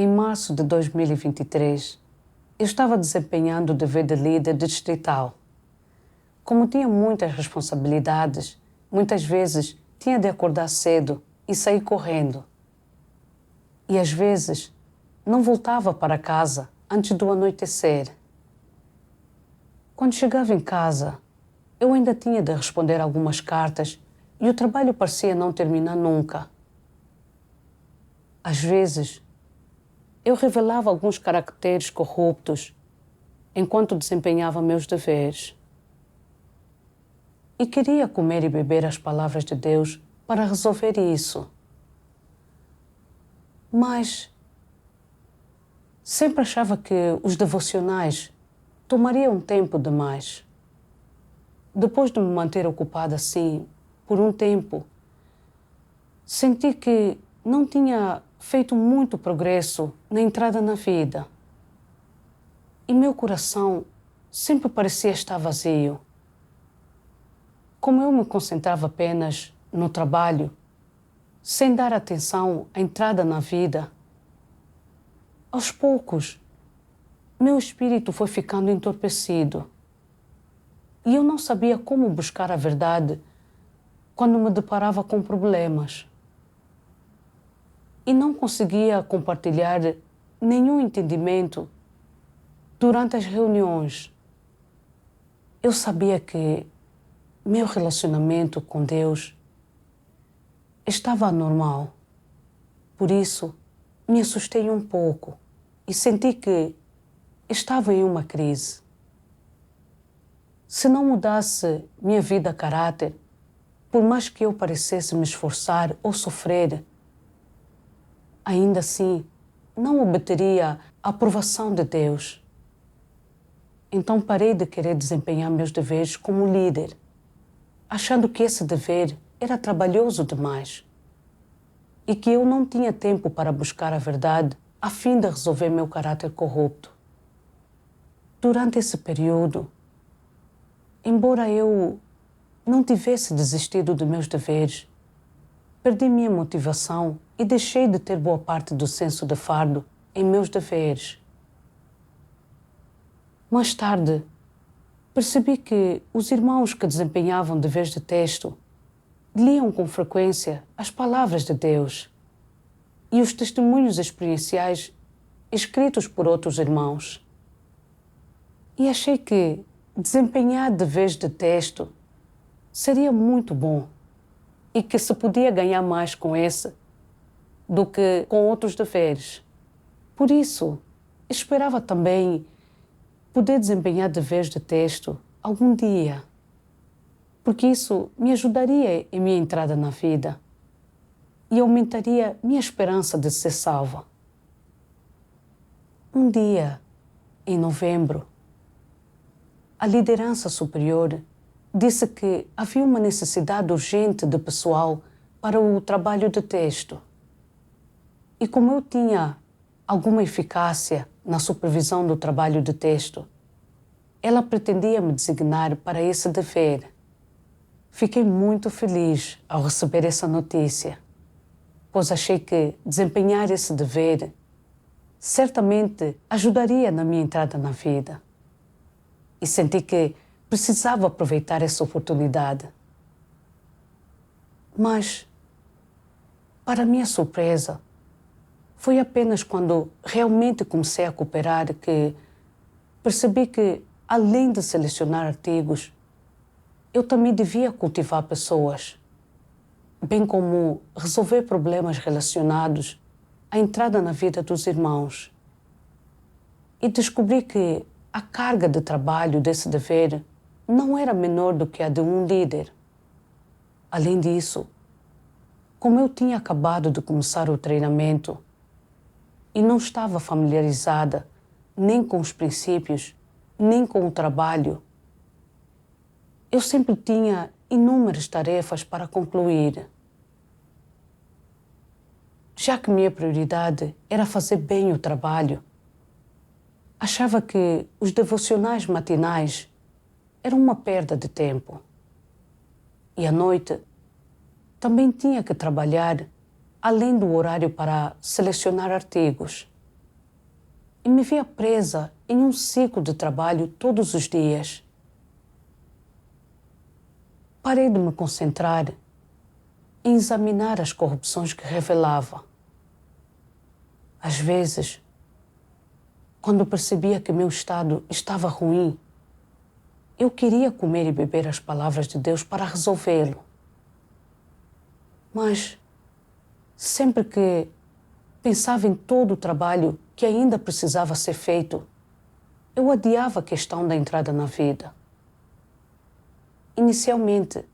Em março de 2023, eu estava desempenhando o dever de líder distrital. Como tinha muitas responsabilidades, muitas vezes tinha de acordar cedo e sair correndo. E às vezes não voltava para casa antes do anoitecer. Quando chegava em casa, eu ainda tinha de responder algumas cartas e o trabalho parecia não terminar nunca. Às vezes, eu revelava alguns caracteres corruptos enquanto desempenhava meus deveres. E queria comer e beber as palavras de Deus para resolver isso. Mas sempre achava que os devocionais tomariam tempo demais. Depois de me manter ocupada assim por um tempo, senti que não tinha feito muito progresso na entrada na vida. E meu coração sempre parecia estar vazio. Como eu me concentrava apenas no trabalho, sem dar atenção à entrada na vida, aos poucos, meu espírito foi ficando entorpecido. E eu não sabia como buscar a verdade quando me deparava com problemas. E não conseguia compartilhar nenhum entendimento durante as reuniões. Eu sabia que meu relacionamento com Deus estava anormal. Por isso, me assustei um pouco e senti que estava em uma crise. Se não mudasse minha vida a caráter, por mais que eu parecesse me esforçar ou sofrer, ainda assim não obteria a aprovação de Deus. Então parei de querer desempenhar meus deveres como líder, achando que esse dever era trabalhoso demais e que eu não tinha tempo para buscar a verdade a fim de resolver meu caráter corrupto. Durante esse período, embora eu não tivesse desistido de meus deveres, perdi minha motivação e deixei de ter boa parte do senso de fardo em meus deveres. Mais tarde, percebi que os irmãos que desempenhavam deveres de texto liam com frequência as palavras de Deus e os testemunhos experienciais escritos por outros irmãos. E achei que desempenhar deveres de texto seria muito bom e que se podia ganhar mais com esse do que com outros deveres. Por isso, esperava também poder desempenhar deveres de texto algum dia, porque isso me ajudaria em minha entrada na vida e aumentaria minha esperança de ser salva. Um dia, em novembro, a liderança superior disse que havia uma necessidade urgente de pessoal para o trabalho de texto. E como eu tinha alguma eficácia na supervisão do trabalho de texto, ela pretendia me designar para esse dever. Fiquei muito feliz ao receber essa notícia, pois achei que desempenhar esse dever certamente ajudaria na minha entrada na vida. E senti que precisava aproveitar essa oportunidade. Mas, para minha surpresa, foi apenas quando realmente comecei a cooperar que percebi que, além de selecionar artigos, eu também devia cultivar pessoas, bem como resolver problemas relacionados à entrada na vida dos irmãos. E descobri que a carga de trabalho desse dever não era menor do que a de um líder. Além disso, como eu tinha acabado de começar o treinamento e não estava familiarizada nem com os princípios, nem com o trabalho, eu sempre tinha inúmeras tarefas para concluir. Já que minha prioridade era fazer bem o trabalho, achava que os devocionais matinais eram uma perda de tempo. E à noite também tinha que trabalhar além do horário para selecionar artigos. e me via presa em um ciclo de trabalho todos os dias. Parei de me concentrar em examinar as corrupções que revelava. Às vezes, quando percebia que meu estado estava ruim, eu queria comer e beber as palavras de Deus para resolvê-lo. Mas, sempre que pensava em todo o trabalho que ainda precisava ser feito, eu adiava a questão da entrada na vida. Inicialmente,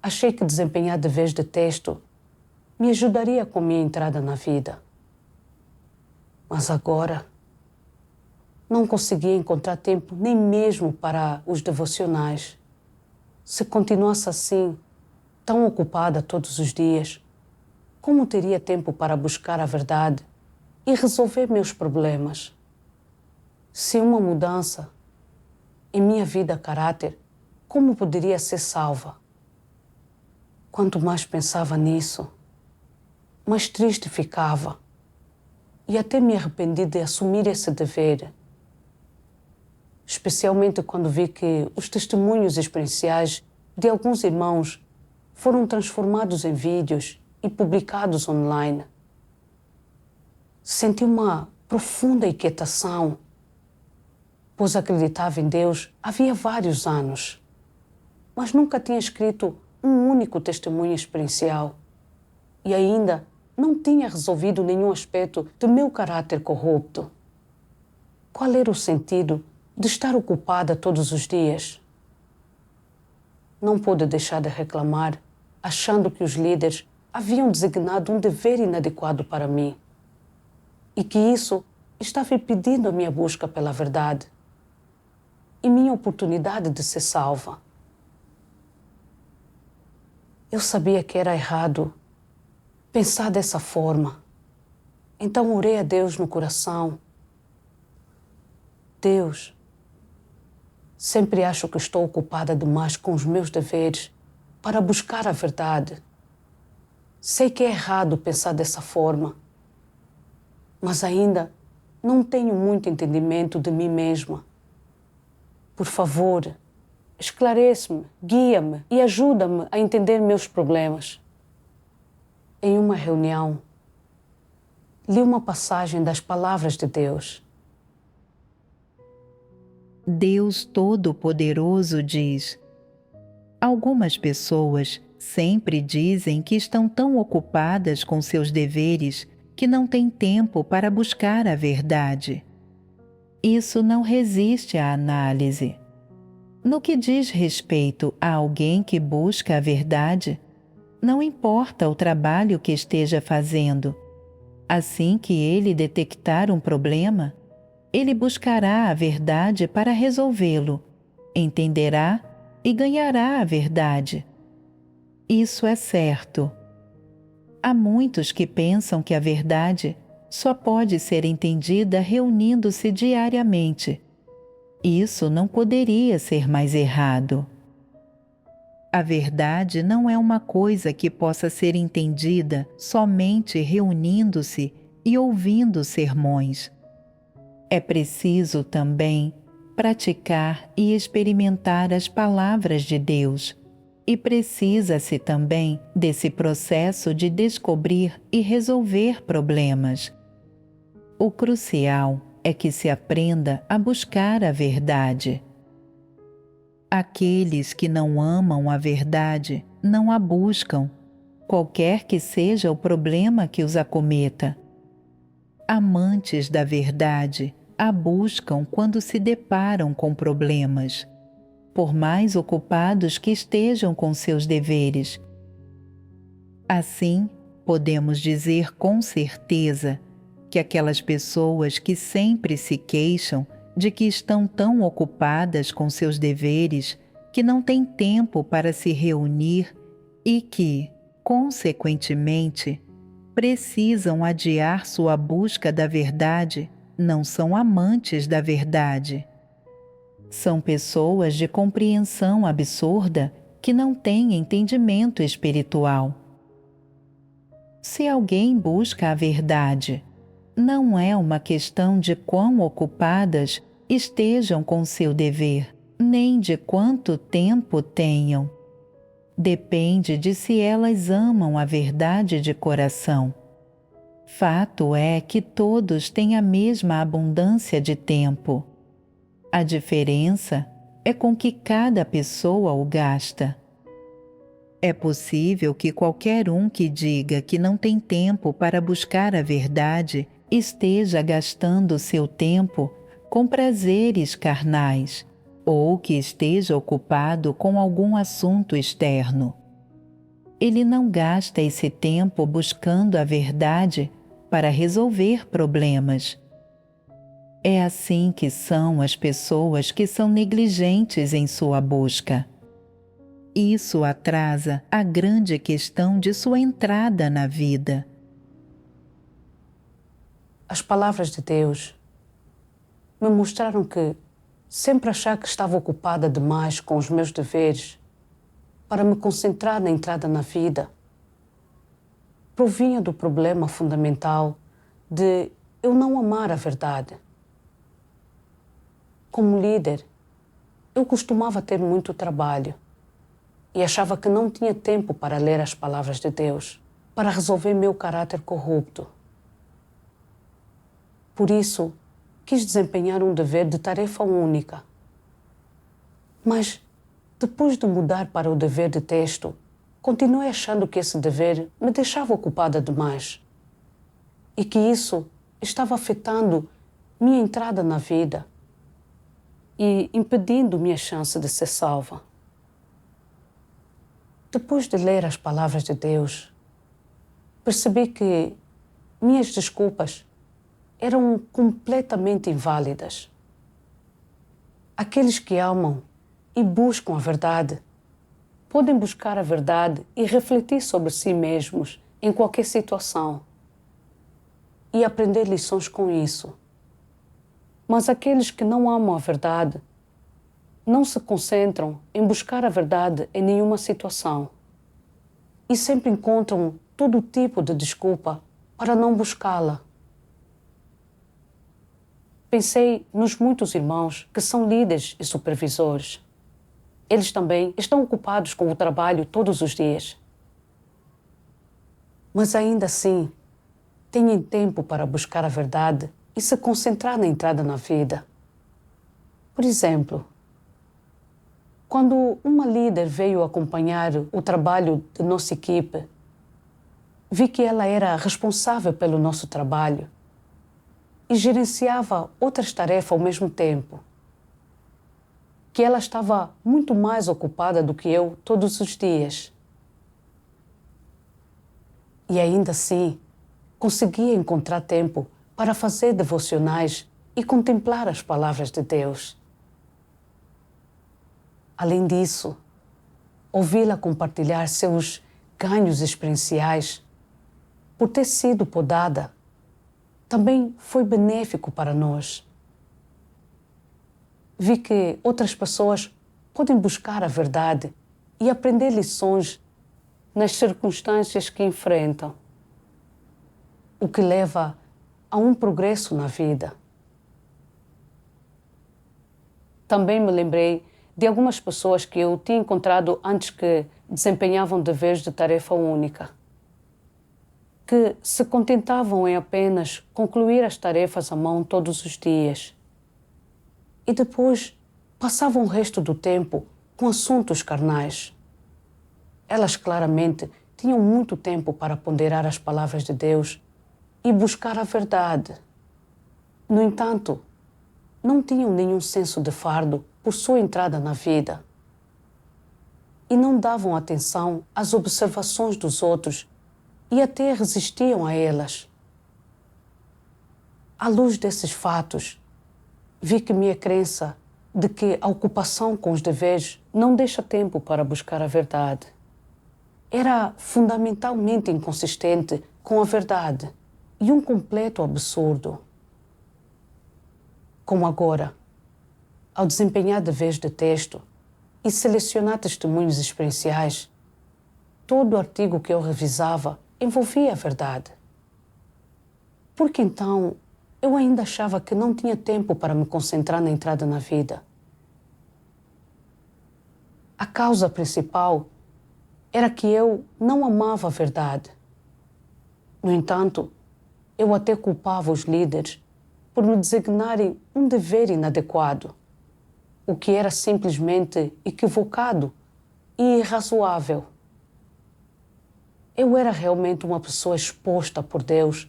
achei que desempenhar deveres de texto me ajudaria com minha entrada na vida. Mas agora, não conseguia encontrar tempo nem mesmo para os devocionais. Se continuasse assim, tão ocupada todos os dias, como teria tempo para buscar a verdade e resolver meus problemas? Se uma mudança em minha vida caráter, como poderia ser salva? Quanto mais pensava nisso, mais triste ficava e até me arrependi de assumir esse dever. Especialmente quando vi que os testemunhos experienciais de alguns irmãos foram transformados em vídeos e publicados online. Senti uma profunda inquietação, pois acreditava em Deus havia vários anos, mas nunca tinha escrito um único testemunho experiencial e ainda não tinha resolvido nenhum aspecto do meu caráter corrupto. Qual era o sentido de estar ocupada todos os dias? Não pude deixar de reclamar, achando que os líderes haviam designado um dever inadequado para mim e que isso estava impedindo a minha busca pela verdade e minha oportunidade de ser salva. Eu sabia que era errado pensar dessa forma, então orei a Deus no coração. Deus, sempre acho que estou ocupada demais com os meus deveres para buscar a verdade. Sei que é errado pensar dessa forma, mas ainda não tenho muito entendimento de mim mesma. Por favor, esclarece-me, guia-me e ajuda-me a entender meus problemas. Em uma reunião, li uma passagem das palavras de Deus. Deus Todo-Poderoso diz: algumas pessoas sempre dizem que estão tão ocupadas com seus deveres que não têm tempo para buscar a verdade. Isso não resiste à análise. No que diz respeito a alguém que busca a verdade, não importa o trabalho que esteja fazendo. Assim que ele detectar um problema, ele buscará a verdade para resolvê-lo, entenderá e ganhará a verdade. Isso é certo. Há muitos que pensam que a verdade só pode ser entendida reunindo-se diariamente. Isso não poderia ser mais errado. A verdade não é uma coisa que possa ser entendida somente reunindo-se e ouvindo sermões. É preciso também praticar e experimentar as palavras de Deus, e precisa-se também desse processo de descobrir e resolver problemas. O crucial é que se aprenda a buscar a verdade. Aqueles que não amam a verdade não a buscam, qualquer que seja o problema que os acometa. Amantes da verdade a buscam quando se deparam com problemas, por mais ocupados que estejam com seus deveres. Assim, podemos dizer com certeza que aquelas pessoas que sempre se queixam de que estão tão ocupadas com seus deveres que não têm tempo para se reunir e que, consequentemente, precisam adiar sua busca da verdade, não são amantes da verdade. São pessoas de compreensão absurda que não têm entendimento espiritual. Se alguém busca a verdade, não é uma questão de quão ocupadas estejam com seu dever, nem de quanto tempo tenham. Depende de se elas amam a verdade de coração. Fato é que todos têm a mesma abundância de tempo. A diferença é com que cada pessoa o gasta. É possível que qualquer um que diga que não tem tempo para buscar a verdade esteja gastando seu tempo com prazeres carnais, ou que esteja ocupado com algum assunto externo. Ele não gasta esse tempo buscando a verdade para resolver problemas. É assim que são as pessoas que são negligentes em sua busca. Isso atrasa a grande questão de sua entrada na vida. As palavras de Deus me mostraram que sempre achar que estava ocupada demais com os meus deveres para me concentrar na entrada na vida provinha do problema fundamental de eu não amar a verdade. Como líder, eu costumava ter muito trabalho e achava que não tinha tempo para ler as palavras de Deus, para resolver meu caráter corrupto. Por isso, quis desempenhar um dever de tarefa única. Mas, depois de mudar para o dever de texto, continuei achando que esse dever me deixava ocupada demais e que isso estava afetando minha entrada na vida e impedindo minha chance de ser salva. Depois de ler as palavras de Deus, percebi que minhas desculpas eram completamente inválidas. Aqueles que amam e buscam a verdade podem buscar a verdade e refletir sobre si mesmos em qualquer situação e aprender lições com isso. Mas aqueles que não amam a verdade não se concentram em buscar a verdade em nenhuma situação e sempre encontram todo tipo de desculpa para não buscá-la. Pensei nos muitos irmãos que são líderes e supervisores. Eles também estão ocupados com o trabalho todos os dias. Mas ainda assim, têm tempo para buscar a verdade e se concentrar na entrada na vida. Por exemplo, quando uma líder veio acompanhar o trabalho de nossa equipe, vi que ela era responsável pelo nosso trabalho e gerenciava outras tarefas ao mesmo tempo. Que ela estava muito mais ocupada do que eu todos os dias. E ainda assim, conseguia encontrar tempo para fazer devocionais e contemplar as palavras de Deus. Além disso, ouvi-la compartilhar seus ganhos experienciais por ter sido podada também foi benéfico para nós. Vi que outras pessoas podem buscar a verdade e aprender lições nas circunstâncias que enfrentam, o que leva a um progresso na vida. Também me lembrei de algumas pessoas que eu tinha encontrado antes que desempenhavam deveres de tarefa única, que se contentavam em apenas concluir as tarefas à mão todos os dias e depois passavam o resto do tempo com assuntos carnais. Elas claramente tinham muito tempo para ponderar as palavras de Deus e buscar a verdade. No entanto, não tinham nenhum senso de fardo por sua entrada na vida e não davam atenção às observações dos outros e até resistiam a elas. À luz desses fatos, vi que minha crença de que a ocupação com os deveres não deixa tempo para buscar a verdade era fundamentalmente inconsistente com a verdade e um completo absurdo. Como agora, ao desempenhar deveres de texto e selecionar testemunhos experienciais, todo artigo que eu revisava envolvia a verdade. Porque então eu ainda achava que não tinha tempo para me concentrar na entrada na vida. A causa principal era que eu não amava a verdade. No entanto, eu até culpava os líderes por me designarem um dever inadequado, o que era simplesmente equivocado e irrazoável. Eu era realmente uma pessoa exposta por Deus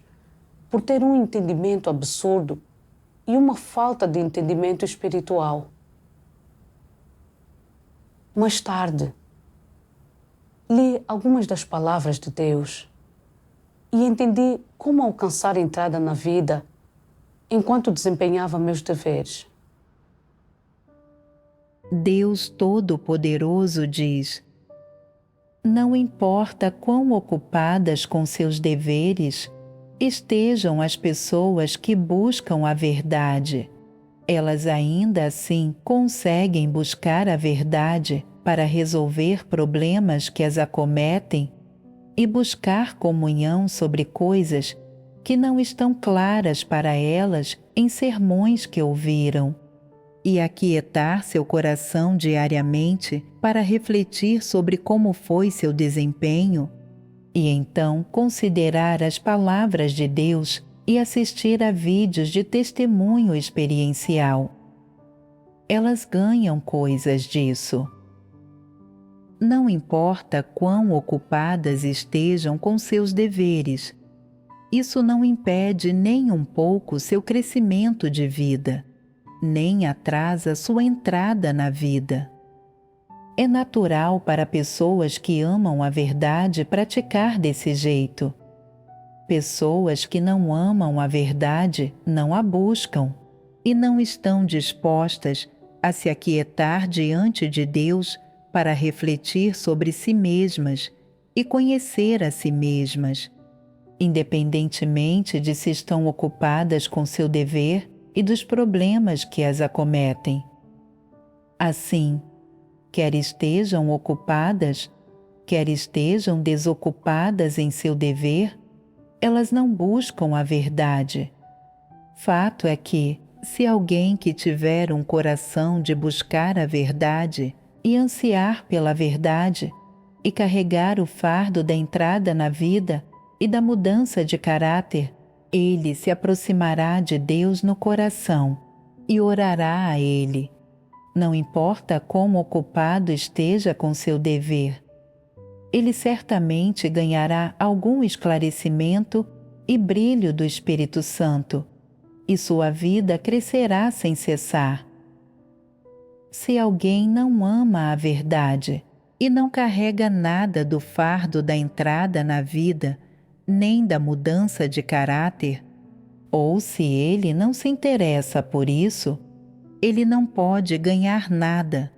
por ter um entendimento absurdo e uma falta de entendimento espiritual. Mais tarde, li algumas das palavras de Deus e entendi como alcançar a entrada na vida enquanto desempenhava meus deveres. Deus Todo-Poderoso diz: não importa quão ocupadas com seus deveres estejam as pessoas que buscam a verdade, elas ainda assim conseguem buscar a verdade para resolver problemas que as acometem e buscar comunhão sobre coisas que não estão claras para elas em sermões que ouviram, e aquietar seu coração diariamente para refletir sobre como foi seu desempenho, e então considerar as palavras de Deus e assistir a vídeos de testemunho experiencial. Elas ganham coisas disso. Não importa quão ocupadas estejam com seus deveres, isso não impede nem um pouco seu crescimento de vida, nem atrasa sua entrada na vida. É natural para pessoas que amam a verdade praticar desse jeito. Pessoas que não amam a verdade não a buscam e não estão dispostas a se aquietar diante de Deus para refletir sobre si mesmas e conhecer a si mesmas, independentemente de se estão ocupadas com seu dever e dos problemas que as acometem. Assim, quer estejam ocupadas, quer estejam desocupadas em seu dever, elas não buscam a verdade. Fato é que, se alguém que tiver um coração de buscar a verdade e ansiar pela verdade, e carregar o fardo da entrada na vida e da mudança de caráter, ele se aproximará de Deus no coração e orará a Ele. Não importa como ocupado esteja com seu dever, ele certamente ganhará algum esclarecimento e brilho do Espírito Santo, e sua vida crescerá sem cessar. Se alguém não ama a verdade e não carrega nada do fardo da entrada na vida, nem da mudança de caráter, ou se ele não se interessa por isso, ele não pode ganhar nada.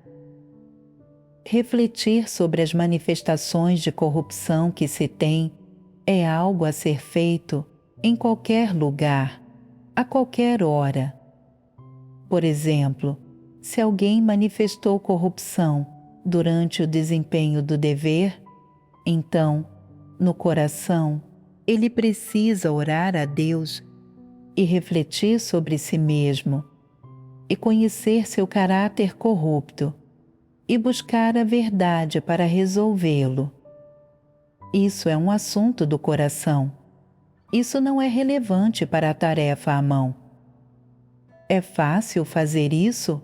Refletir sobre as manifestações de corrupção que se tem é algo a ser feito em qualquer lugar, a qualquer hora. Por exemplo, se alguém manifestou corrupção durante o desempenho do dever, então, no coração, ele precisa orar a Deus e refletir sobre si mesmo, e conhecer seu caráter corrupto, e buscar a verdade para resolvê-lo. Isso é um assunto do coração. Isso não é relevante para a tarefa à mão. É fácil fazer isso?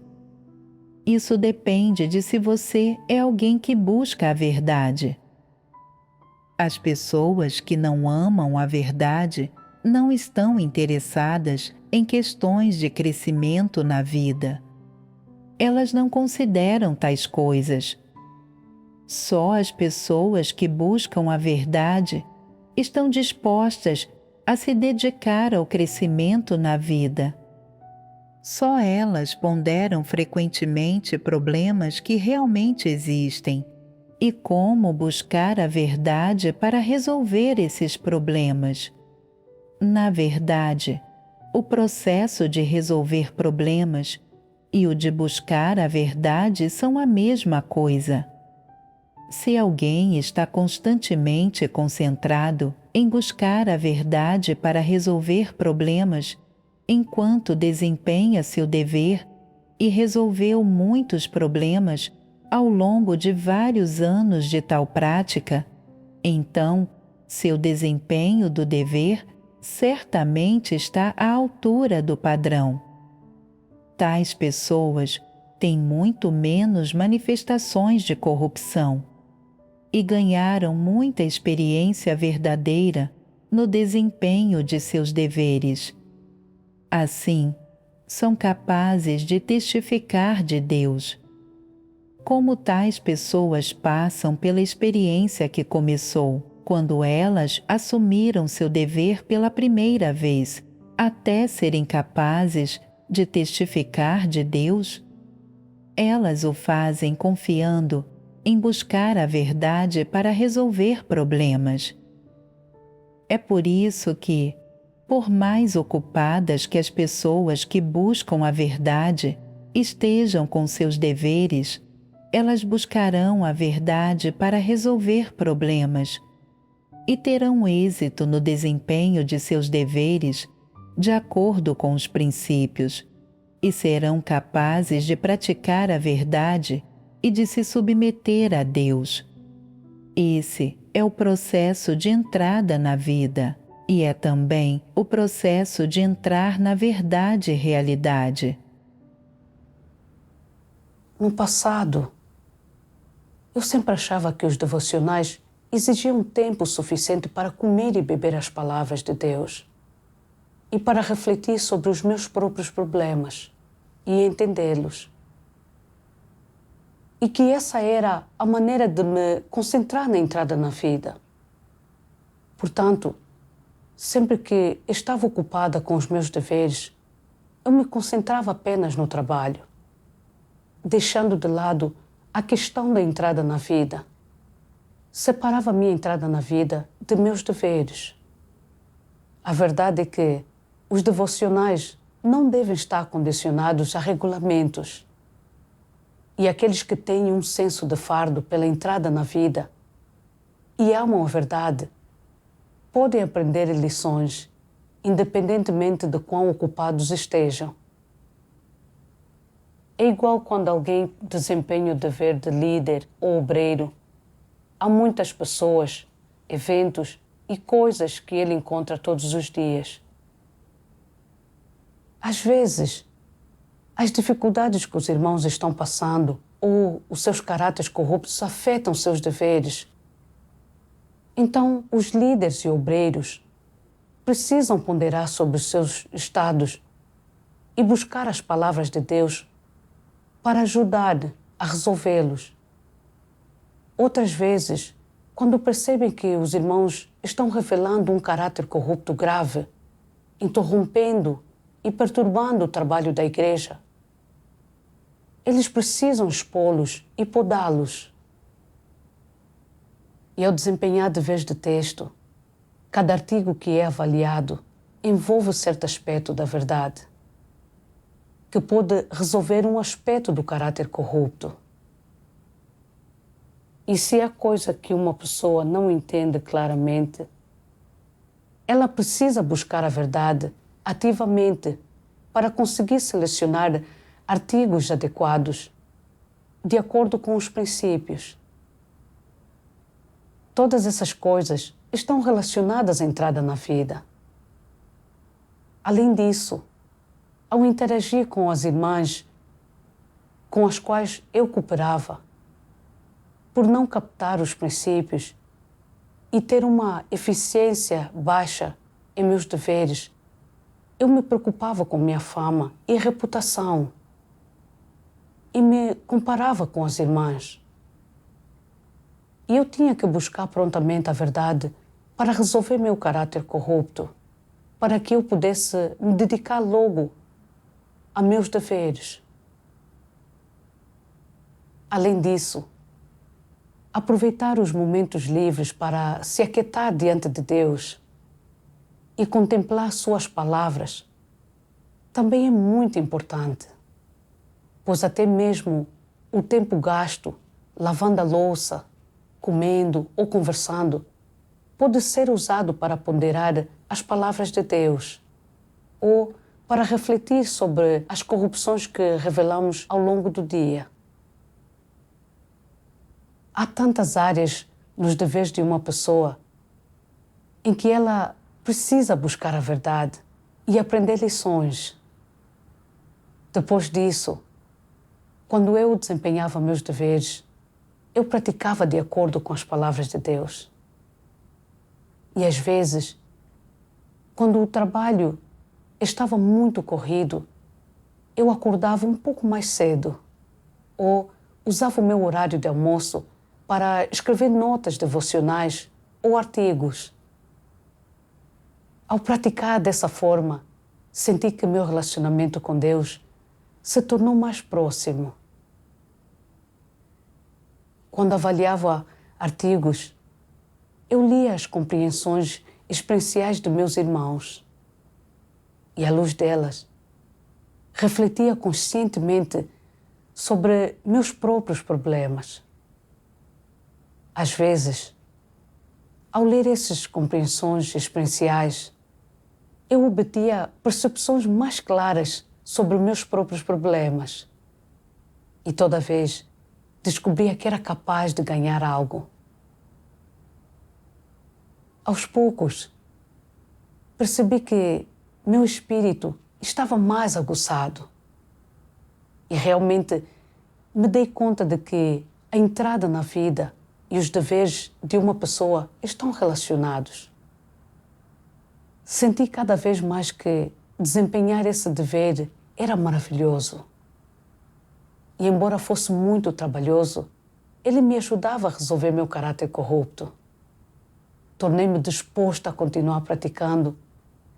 Isso depende de se você é alguém que busca a verdade. As pessoas que não amam a verdade não estão interessadas em questões de crescimento na vida. Elas não consideram tais coisas. Só as pessoas que buscam a verdade estão dispostas a se dedicar ao crescimento na vida. Só elas ponderam frequentemente problemas que realmente existem e como buscar a verdade para resolver esses problemas. Na verdade, o processo de resolver problemas e o de buscar a verdade são a mesma coisa. Se alguém está constantemente concentrado em buscar a verdade para resolver problemas, enquanto desempenha seu dever e resolveu muitos problemas ao longo de vários anos de tal prática, então seu desempenho do dever certamente está à altura do padrão. Tais pessoas têm muito menos manifestações de corrupção e ganharam muita experiência verdadeira no desempenho de seus deveres. Assim, são capazes de testificar de Deus. Como tais pessoas passam pela experiência que começou quando elas assumiram seu dever pela primeira vez, até serem capazes de testificar de Deus? Elas o fazem confiando em buscar a verdade para resolver problemas. É por isso que, por mais ocupadas que as pessoas que buscam a verdade estejam com seus deveres, elas buscarão a verdade para resolver problemas e terão êxito no desempenho de seus deveres de acordo com os princípios e serão capazes de praticar a verdade e de se submeter a Deus. Esse é o processo de entrada na vida e é também o processo de entrar na verdade e realidade. No passado, eu sempre achava que os devocionais exigiam tempo suficiente para comer e beber as palavras de Deus e para refletir sobre os meus próprios problemas e entendê-los. E que essa era a maneira de me concentrar na entrada na vida. Portanto, sempre que estava ocupada com os meus deveres, eu me concentrava apenas no trabalho, deixando de lado a questão da entrada na vida. Separava a minha entrada na vida de meus deveres. A verdade é que os devocionais não devem estar condicionados a regulamentos. E aqueles que têm um senso de fardo pela entrada na vida e amam a verdade, podem aprender lições, independentemente de quão ocupados estejam. É igual quando alguém desempenha o dever de líder ou obreiro. Há muitas pessoas, eventos e coisas que ele encontra todos os dias. Às vezes, as dificuldades que os irmãos estão passando ou os seus caráteres corruptos afetam seus deveres. Então, os líderes e obreiros precisam ponderar sobre os seus estados e buscar as palavras de Deus para ajudar a resolvê-los. Outras vezes, quando percebem que os irmãos estão revelando um caráter corrupto grave, interrompendo e perturbando o trabalho da igreja, eles precisam expô-los e podá-los. E ao desempenhar deveres de texto, cada artigo que é avaliado envolve certo aspecto da verdade, que pode resolver um aspecto do caráter corrupto. E se há coisa que uma pessoa não entende claramente, ela precisa buscar a verdade ativamente para conseguir selecionar artigos adequados, de acordo com os princípios. Todas essas coisas estão relacionadas à entrada na vida. Além disso, ao interagir com as irmãs com as quais eu cooperava, por não captar os princípios e ter uma eficiência baixa em meus deveres, eu me preocupava com minha fama e reputação e me comparava com as irmãs. E eu tinha que buscar prontamente a verdade para resolver meu caráter corrupto, para que eu pudesse me dedicar logo a meus deveres. Além disso, aproveitar os momentos livres para se aquietar diante de Deus e contemplar suas palavras também é muito importante, pois até mesmo o tempo gasto lavando a louça comendo ou conversando, pode ser usado para ponderar as palavras de Deus ou para refletir sobre as corrupções que revelamos ao longo do dia. Há tantas áreas nos deveres de uma pessoa em que ela precisa buscar a verdade e aprender lições. Depois disso, quando eu desempenhava meus deveres, eu praticava de acordo com as palavras de Deus. E às vezes, quando o trabalho estava muito corrido, eu acordava um pouco mais cedo ou usava o meu horário de almoço para escrever notas devocionais ou artigos. Ao praticar dessa forma, senti que meu relacionamento com Deus se tornou mais próximo. Quando avaliava artigos, eu lia as compreensões experienciais de meus irmãos e, à luz delas, refletia conscientemente sobre meus próprios problemas. Às vezes, ao ler essas compreensões experienciais, eu obtinha percepções mais claras sobre meus próprios problemas e toda vez descobria que era capaz de ganhar algo. Aos poucos, percebi que meu espírito estava mais aguçado e realmente me dei conta de que a entrada na vida e os deveres de uma pessoa estão relacionados. Senti cada vez mais que desempenhar esse dever era maravilhoso. E embora fosse muito trabalhoso, ele me ajudava a resolver meu caráter corrupto. Tornei-me disposto a continuar praticando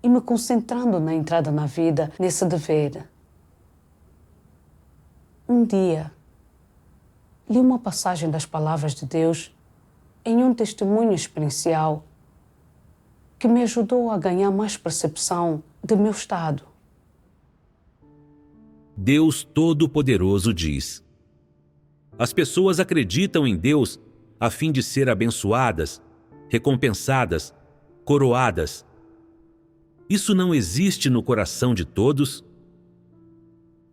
e me concentrando na entrada na vida nesse dever. Um dia, li uma passagem das palavras de Deus em um testemunho experiencial que me ajudou a ganhar mais percepção de meu estado. Deus Todo-Poderoso diz: as pessoas acreditam em Deus a fim de ser abençoadas, recompensadas, coroadas. Isso não existe no coração de todos?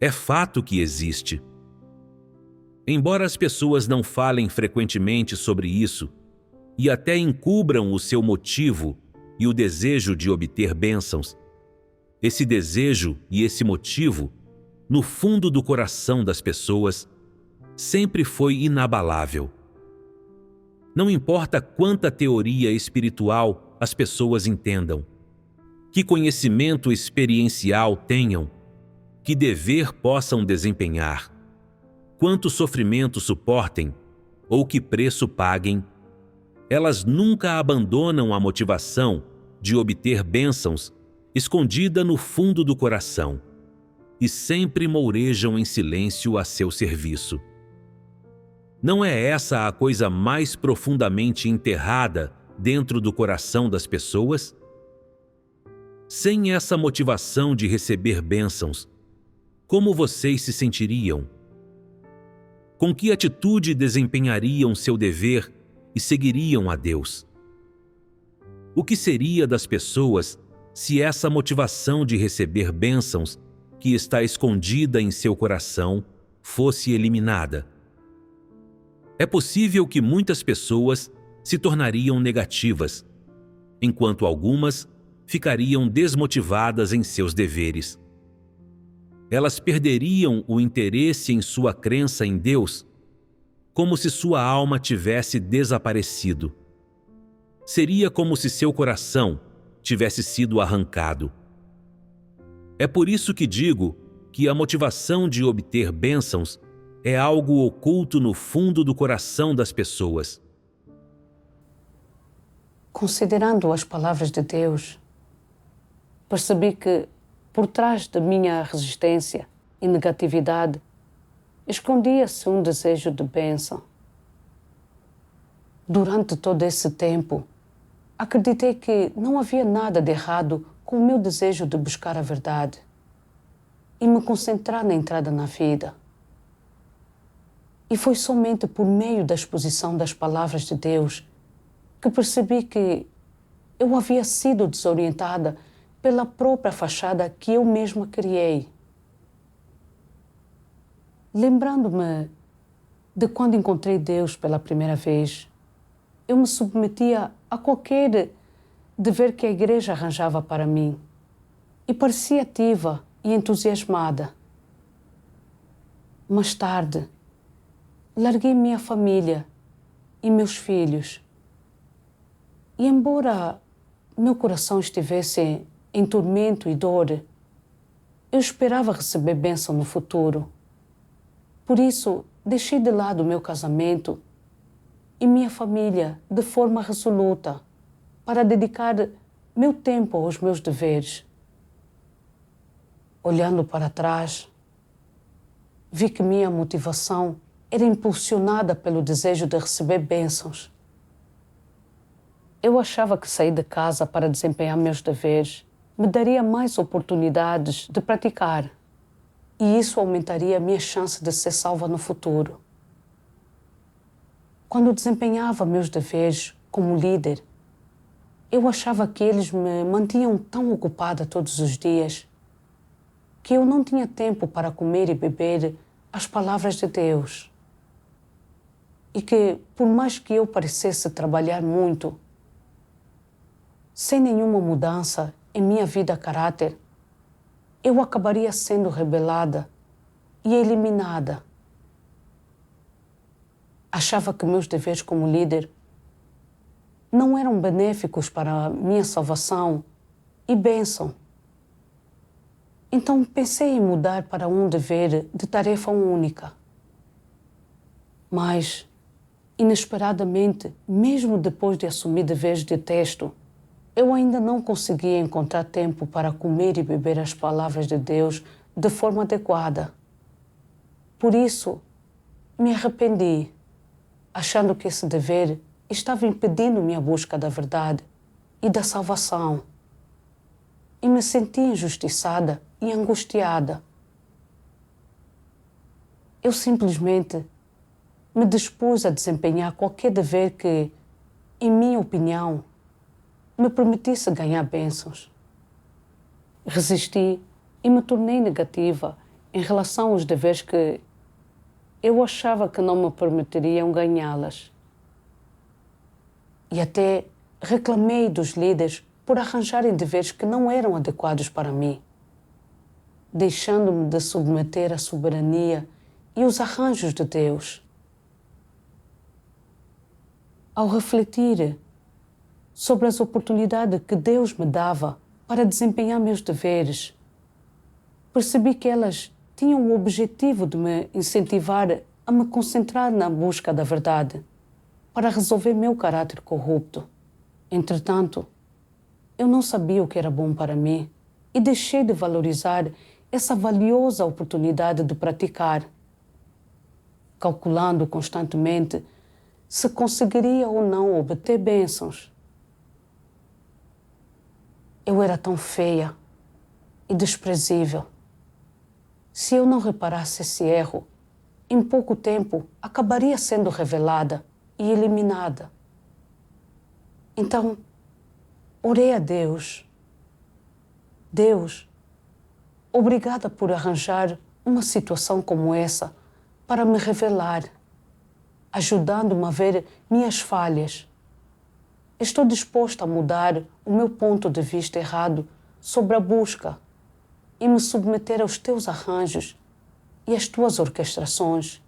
É fato que existe. Embora as pessoas não falem frequentemente sobre isso e até encubram o seu motivo e o desejo de obter bênçãos, esse desejo e esse motivo, no fundo do coração das pessoas, sempre foi inabalável. Não importa quanta teoria espiritual as pessoas entendam, que conhecimento experiencial tenham, que dever possam desempenhar, quanto sofrimento suportem ou que preço paguem, elas nunca abandonam a motivação de obter bênçãos escondida no fundo do coração e sempre mourejam em silêncio a seu serviço. Não é essa a coisa mais profundamente enterrada dentro do coração das pessoas? Sem essa motivação de receber bênçãos, como vocês se sentiriam? Com que atitude desempenhariam seu dever e seguiriam a Deus? O que seria das pessoas se essa motivação de receber bênçãos que está escondida em seu coração fosse eliminada? É possível que muitas pessoas se tornariam negativas, enquanto algumas ficariam desmotivadas em seus deveres. Elas perderiam o interesse em sua crença em Deus, como se sua alma tivesse desaparecido. Seria como se seu coração tivesse sido arrancado. É por isso que digo que a motivação de obter bênçãos é algo oculto no fundo do coração das pessoas. Considerando as palavras de Deus, percebi que, por trás da minha resistência e negatividade, escondia-se um desejo de bênção. Durante todo esse tempo, acreditei que não havia nada de errado com o meu desejo de buscar a verdade e me concentrar na entrada na vida. E foi somente por meio da exposição das palavras de Deus que percebi que eu havia sido desorientada pela própria fachada que eu mesma criei. Lembrando-me de quando encontrei Deus pela primeira vez, eu me submetia a qualquer dever que a igreja arranjava para mim e parecia ativa e entusiasmada. Mais tarde, larguei minha família e meus filhos. E embora meu coração estivesse em tormento e dor, eu esperava receber bênção no futuro. Por isso, deixei de lado meu casamento e minha família de forma resoluta para dedicar meu tempo aos meus deveres. Olhando para trás, vi que minha motivação era impulsionada pelo desejo de receber bênçãos. Eu achava que sair de casa para desempenhar meus deveres me daria mais oportunidades de praticar, e isso aumentaria a minha chance de ser salva no futuro. Quando desempenhava meus deveres como líder, eu achava que eles me mantinham tão ocupada todos os dias que eu não tinha tempo para comer e beber as palavras de Deus. E que, por mais que eu parecesse trabalhar muito, sem nenhuma mudança em minha vida caráter, eu acabaria sendo rebelada e eliminada. Achava que meus deveres como líder não eram benéficos para a minha salvação e bênção. Então pensei em mudar para um dever de tarefa única. Mas, inesperadamente, mesmo depois de assumir deveres de texto, eu ainda não conseguia encontrar tempo para comer e beber as palavras de Deus de forma adequada. Por isso, me arrependi, achando que esse dever estava impedindo minha busca da verdade e da salvação. E me senti injustiçada e angustiada. Eu simplesmente me dispus a desempenhar qualquer dever que, em minha opinião, me permitisse ganhar bênçãos. Resisti e me tornei negativa em relação aos deveres que eu achava que não me permitiriam ganhá-las. E até reclamei dos líderes por arranjarem deveres que não eram adequados para mim, deixando-me de submeter à soberania e os arranjos de Deus. Ao refletir sobre as oportunidades que Deus me dava para desempenhar meus deveres, percebi que elas tinham o objetivo de me incentivar a me concentrar na busca da verdade, para resolver meu caráter corrupto. Entretanto, eu não sabia o que era bom para mim e deixei de valorizar essa valiosa oportunidade de praticar, calculando constantemente se conseguiria ou não obter bênçãos. Eu era tão feia e desprezível. Se eu não reparasse esse erro, em pouco tempo acabaria sendo revelada e eliminada. Então, orei a Deus. Deus, obrigada por arranjar uma situação como essa para me revelar, ajudando-me a ver minhas falhas. Estou disposta a mudar o meu ponto de vista errado sobre a busca e me submeter aos teus arranjos e às tuas orquestrações.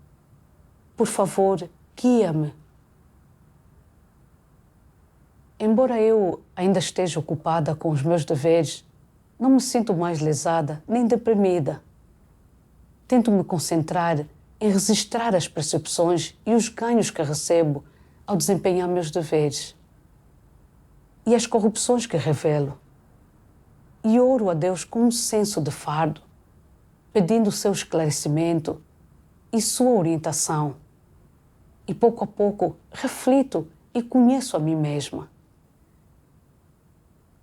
Por favor, guia-me. Embora eu ainda esteja ocupada com os meus deveres, não me sinto mais lesada nem deprimida. Tento me concentrar em registrar as percepções e os ganhos que recebo ao desempenhar meus deveres e as corrupções que revelo. E oro a Deus com um senso de fardo, pedindo o seu esclarecimento e sua orientação. E pouco a pouco reflito e conheço a mim mesma.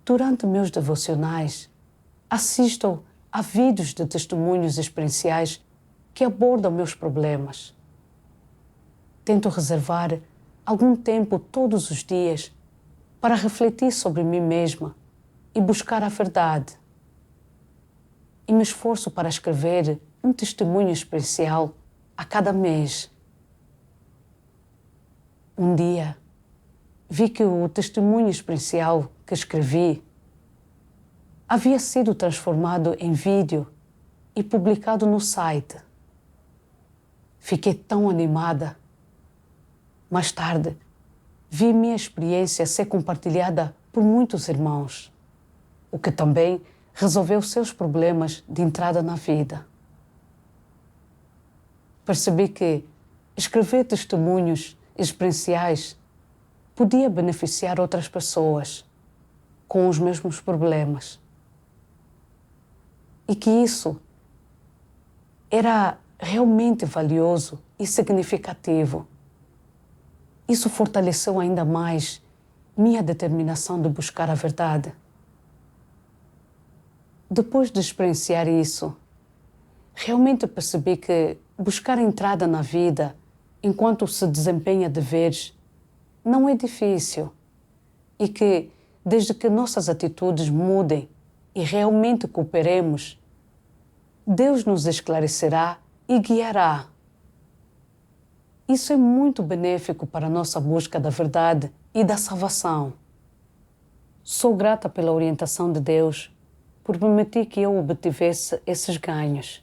Durante meus devocionais, assisto a vídeos de testemunhos experienciais que abordam meus problemas. tento reservar algum tempo todos os dias para refletir sobre mim mesma e buscar a verdade. E me esforço para escrever um testemunho especial a cada mês. Um dia, vi que o testemunho especial que escrevi havia sido transformado em vídeo e publicado no site. Fiquei tão animada. Mais tarde, vi minha experiência ser compartilhada por muitos irmãos, o que também resolveu seus problemas de entrada na vida. Percebi que escrever testemunhos experienciais podia beneficiar outras pessoas com os mesmos problemas. E que isso era realmente valioso e significativo. Isso fortaleceu ainda mais minha determinação de buscar a verdade. Depois de experienciar isso, realmente percebi que buscar a entrada na vida enquanto se desempenha deveres não é difícil e que, desde que nossas atitudes mudem e realmente cooperemos, Deus nos esclarecerá e guiará. Isso é muito benéfico para a nossa busca da verdade e da salvação. Sou grata pela orientação de Deus por permitir que eu obtivesse esses ganhos.